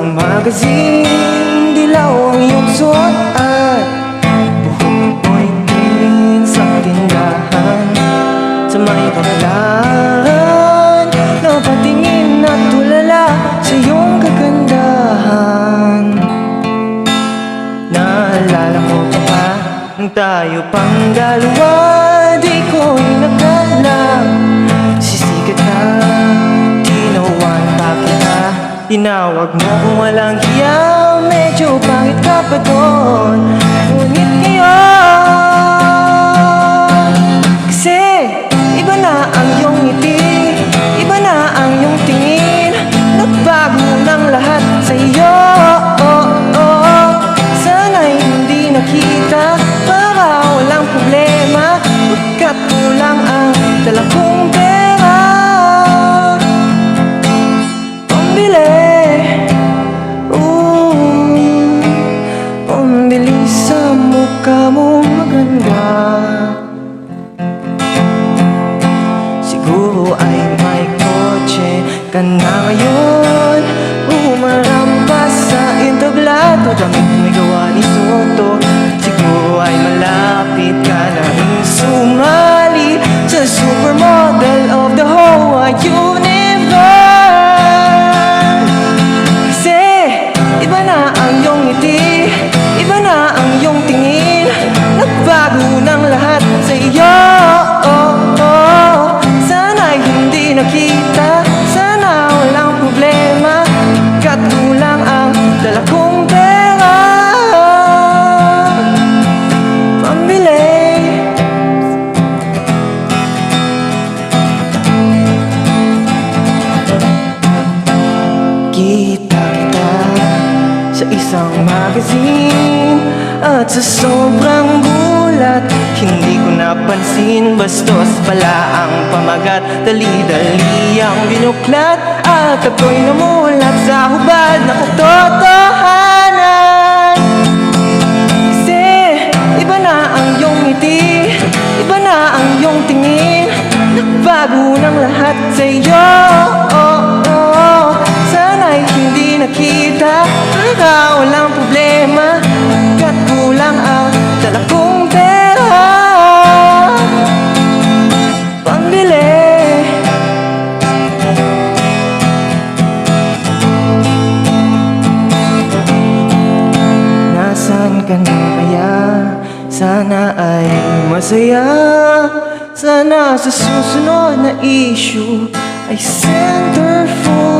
isang magazine. Dilaw ang iyong suot at buhok mo'y tingin sa tindahan. Sa may baklaan, napatingin at tulala sa iyong kagandahan. Naalala mo pa ba nung tayo pang dalawa? Di ko inakala sisikat ka, tinawan pa kita. Tinawag mo kung walang hiya, medyo pangit ka pa doon. Ngunit ngayon, kasi iba na ang iyong ngiti, iba na ang iyong tingin. Nagbago ng lahat sa iyo. Sana'y hindi nakita, para walang problema, pagkat kulang ang dala kong pera. Pambili sa mukha mo maganda. Siguro ay may kotse ka na ngayon, umarampas sa entablado, damit may gawa ni Soto. Siguro ay malapit ka na rin sumali sa supermodel of the whole universe. Kasi iba na ang iyong ngiti, iba na ang iyong tingin. Nagbago ng lahat sa iyo. Sana'y hindi nakita, sana walang problema, kat kulang ang dala kong pera. Pambili. Kita kita sa isang magazine, at sa sobrang gulat, hindi ko napansin, bastos pala ang pamagat. Dali-dali ang binuklat, at ako'y namulat sa hubad na katotohanan. Kasi iba na ang iyong ngiti, iba na ang iyong tingin. Nagbago ng lahat sa iyo. Sana'y hindi nakita, para walang problema, kat kulang ang dala kong pera. Pambili. Nasaan ka na kaya? Sana ay masaya. Sana sa susunod na issue ay centerfold